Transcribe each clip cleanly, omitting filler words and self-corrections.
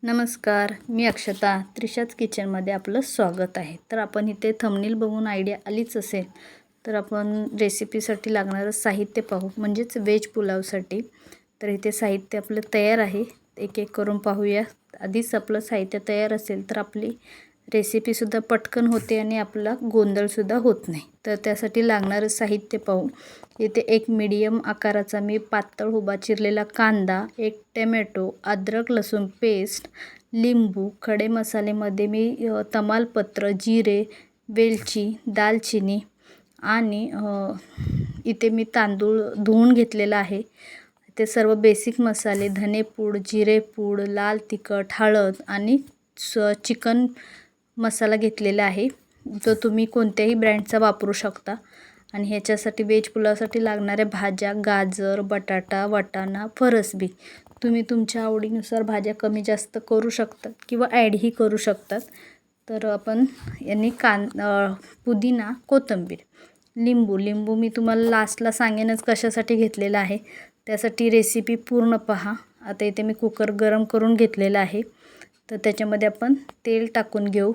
नमस्कार, मी अक्षता. त्रिशाच किचनमध्ये आपलं स्वागत आहे. तर आपण इथे थंबनेल बघून आयडिया आलीच असेल, तर आपण रेसिपीसाठी लागणारं साहित्य पाहू, म्हणजेच व्हेज पुलावसाठी. तर इथे साहित्य आपलं तयार आहे. एक एक करून पाहूया. आधीच आपलं साहित्य तयार असेल तर आपली रेसिपीसुद्धा पटकन होते आणि आपला गोंधळसुद्धा होत नाही. तर त्यासाठी लागणारं साहित्य पाहू. इथे एक मीडियम आकाराचा मी पातळ उभा चिरलेला कांदा, एक टमॅटो, अद्रक लसूण पेस्ट, लिंबू, खडे मसाल्यामध्ये मी तमालपत्र, जिरे, वेलची, दालचिनी आणि इथे मी तांदूळ धुवून घेतलेला आहे. ते सर्व बेसिक मसाले धनेपूड, जिरेपूड, लाल तिखट, हळद आणि चिकन मसाला घेतलेला आहे. तो तुम्ही कोणत्याही ब्रँडचा वापरू शकता. आणि ह्याच्यासाठी व्हेज पुलावसाठी लागणाऱ्या भाज्या गाजर, बटाटा, वाटाणा, फरसबी. तुम्ही तुमच्या आवडीनुसार भाज्या कमी जास्त करू शकतात किंवा ॲडही करू शकतात. तर आपण यांनी पुदिना, कोथिंबीर, लिंबू मी तुम्हाला लास्टला सांगेनच कशासाठी घेतलेला आहे. त्यासाठी रेसिपी पूर्ण पहा. आता इथे मी कुकर गरम करून घेतलेला आहे. तर त्याच्यामध्ये आपण तेल टाकून घेऊ.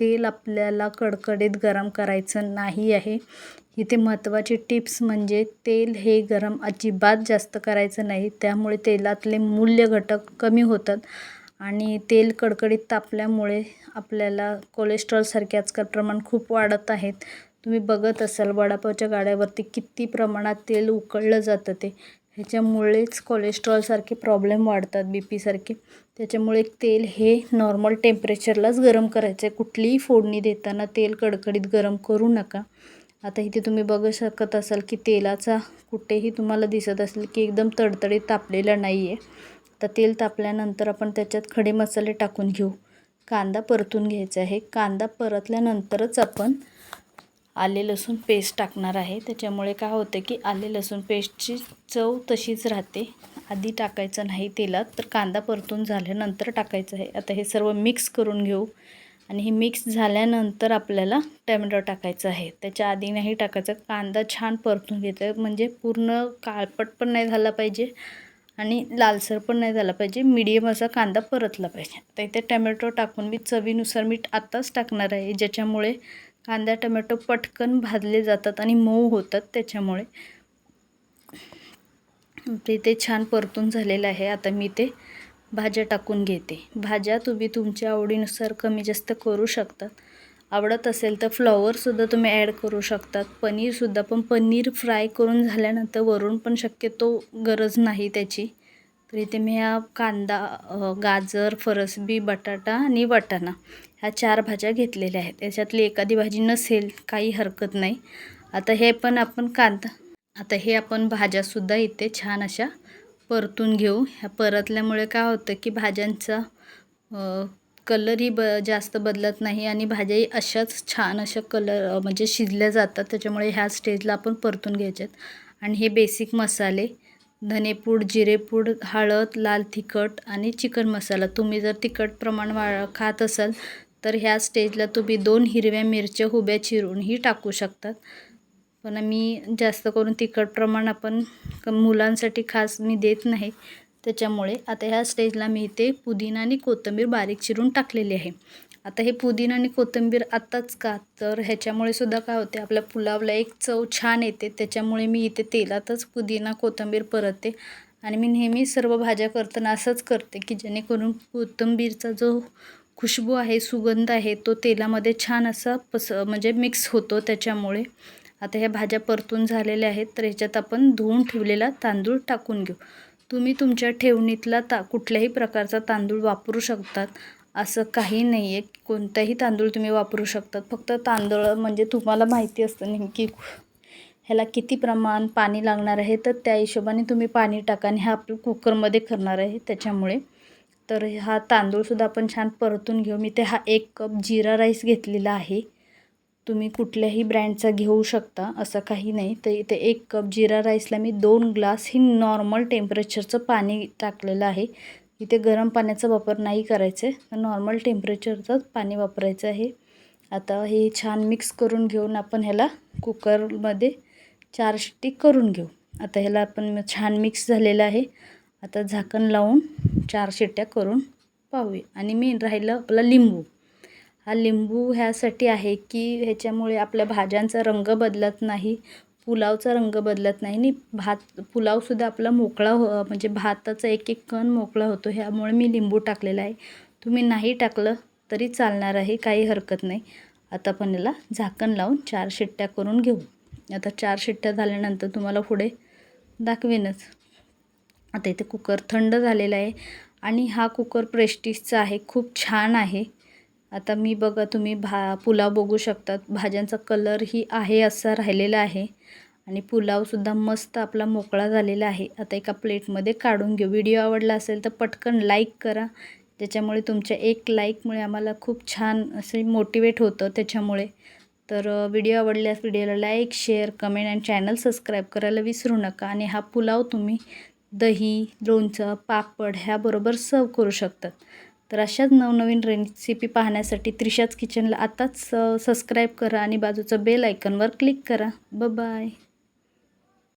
तेल आपल्याला कडकडीत गरम करायचं नाही आहे. इथे महत्त्वाची टिप्स म्हणजे तेल हे गरम अजिबात जास्त करायचं नाही. त्यामुळे तेलातले मूल्य घटक कमी होतात आणि तेल कडकडीत तापल्यामुळे आपल्याला कोलेस्ट्रॉलसारखे आजकाल प्रमाण खूप वाढत आहेत. तुम्ही बघत असाल वडापावच्या गाड्यावरती किती प्रमाणात तेल उकळलं जातं ते. ह्याच्यामुळेच कोलेस्ट्रॉलसारखे प्रॉब्लेम वाढतात, बीपीसारखे. त्याच्यामुळे तेल हे नॉर्मल टेम्परेचरलाच गरम करायचं आहे. कुठलीही फोडणी देताना तेल कडकडीत गरम करू नका. आता इथे तुम्ही बघू शकत असाल की तेलाचा कुठेही तुम्हाला दिसत असेल की एकदम तडतडीत तापलेला नाही आहे. आता तेल तापल्यानंतर आपण त्याच्यात खडे मसाले टाकून घेऊ. कांदा परतून घ्यायचा आहे. कांदा परतल्यानंतरच आपण आले लसूण पेस्ट टाकणार आहे. त्याच्यामुळे काय होतं की आले लसूण पेस्टची चव तशीच राहते. आधी टाकायचं नाही तेलात, तर कांदा परतून झाल्यानंतर टाकायचं आहे. आता हे सर्व मिक्स करून घेऊ आणि हे मिक्स झाल्यानंतर आपल्याला टमॅटो टाकायचं आहे. त्याच्या आधी नाही टाकायचं. कांदा छान परतून घ्यायचा, म्हणजे पूर्ण काळपट पण नाही झाला पाहिजे आणि लालसर पण नाही झाला पाहिजे. मीडियम असा कांदा परतला पाहिजे. तर इथे टमॅटो टाकून मी चवीनुसार मीठ आत्ताच टाकणार आहे, ज्याच्यामुळे कांदा टमॅटो पटकन भाजले जातात आणि मऊ होतात. त्याच्यामुळे ते छान परतून झालेलं आहे. आता मी ते भाज्या टाकून घेते. भाज्या तुम्ही तुमच्या आवडीनुसार कमी जास्त करू शकतात. आवडत असेल तर फ्लॉवरसुद्धा तुम्ही ॲड करू शकतात. पनीरसुद्धा, पण पनीर फ्राय करून झाल्यानंतर वरून पण शक्यतो गरज नाही त्याची. तर इथे मी हा कांदा, गाजर, फरसबी, बटाटा आणि वाटाणा ह्या 4 भाज्या घेतलेल्या आहेत. त्याच्यातली एखादी भाजी नसेल काही हरकत नाही. आता हे पण आपण आता हे आपण भाज्यासुद्धा इथे छान अशा परतून घेऊ. ह्या परतल्यामुळे काय होतं की भाज्यांचा कलरही जास्त बदलत नाही आणि भाज्याही अशाच छान अशा म्हणजे शिजल्या जातात. त्याच्यामुळे ह्या स्टेजला आपण परतून घ्यायच्यात. आणि हे बेसिक मसाले धनेपूड, जिरेपूड, हळद, लाल तिखट आणि चिकन मसाला. तुम्ही जर तिखट प्रमाण खात असाल तर ह्या स्टेजला तुम्ही 2 हिरव्या मिरच्या उभ्या चिरूनही टाकू शकतात. पण मी जास्त करून तिखट प्रमाण आपण मुलांसाठी खास मी देत नाही. त्याच्यामुळे आता ह्या स्टेजला मी इथे पुदिना आणि कोथिंबीर बारीक चिरून टाकलेली आहे. आता हे पुदिना आणि कोथिंबीर आत्ताच का, तर ह्याच्यामुळे सुद्धा काय होते, आपल्या पुलावला एक चव छान येते. त्याच्यामुळे मी इथे तेलातच पुदिना कोथिंबीर परतते. आणि मी नेहमी सर्व भाज्या करताना असंच करते की जेणेकरून कोथिंबीरचा जो खुशबू आहे, सुगंध आहे, तो तेलामध्ये छान असा म्हणजे मिक्स होतो. त्याच्यामुळे आता ह्या भाज्या परतून झालेल्या आहेत. तर ह्याच्यात आपण धुवून ठेवलेला तांदूळ टाकून घेऊ. तुम्ही तुमच्या ठेवणीतला कुठल्याही प्रकारचा तांदूळ वापरू शकतात. असं काही नाही आहे. कोणताही तांदूळ तुम्ही वापरू शकतात. फक्त तांदूळ म्हणजे तुम्हाला माहिती असतं नेमकी ह्याला किती प्रमाण पाणी लागणार आहे, तर त्या हिशोबाने तुम्ही पाणी टाका. आणि हा आपलं कुकरमध्ये करणार आहे त्याच्यामुळे. तर हा तांदूळसुद्धा आपण छान परतून घेऊ. मी ते 1 कप जिरा राईस घेतलेला आहे. तुम्ही कुठल्याही ब्रँडचा घेऊ शकता, असं काही नाही. तर इथे 1 कप जिरा राईसला मी 2 ग्लास ही नॉर्मल टेम्परेचरचं पाणी टाकलेलं आहे. इथे गरम पाण्याचा वापर नाही करायचा आहे, तर नॉर्मल टेम्परेचरचंच पाणी वापरायचं आहे. आता हे छान मिक्स करून घेऊन आपण ह्याला कुकरमध्ये 4 शिट्टी करून घेऊ. आता ह्याला आपण छान मिक्स झालेलं आहे. आता झाकण लावून 4 शिट्ट्या करून पाहूया. आणि मेन राहिलं आपला लिंबू. हा लिंबू ह्यासाठी आहे की ह्याच्यामुळे आपल्या भाज्यांचा रंग बदलत नाही, पुलावचा रंग बदलत नाही आणि पुलावसुद्धा आपला मोकळा म्हणजे भाताचा एक एक कण मोकळा होतो. ह्यामुळे मी लिंबू टाकलेला आहे. तुम्ही नाही टाकलं तरी चालणार आहे, काही हरकत नाही. आता आपण याला झाकण लावून 4 शिट्ट्या करून घेऊ. आता 4 शिट्ट्या झाल्यानंतर तुम्हाला पुढे दाखवेनच. आता इथे कुकर थंड झालेला आहे आणि हा कुकर प्रेस्टिजचा आहे, खूप छान आहे. आता मी बघा तुम्ही पुलाव बघू शकतात, भाज्यांचा कलरही आहे असा राहिलेला आहे आणि पुलावसुद्धा मस्त आपला मोकळा झालेला आहे. आता एका प्लेटमध्ये काढून घेऊ. व्हिडिओ आवडला असेल तर पटकन लाईक करा, ज्याच्यामुळे तुमच्या एक लाईकमुळे आम्हाला खूप छान असे मोटिवेट होतं त्याच्यामुळे. तर व्हिडिओ आवडल्यास व्हिडिओला लाईक, शेअर, कमेंट आणि चॅनल सबस्क्राईब करायला विसरू नका. आणि हा पुलाव तुम्ही दही, लोणचं, पापड ह्याबरोबर सर्व करू शकतात. तर अशाच नवनवीन रेसिपी पाहण्यासाठी त्रिशाच किचनला आताच सबस्क्राईब करा आणि बाजूचं बेल आयकॉनवर क्लिक करा. बाय.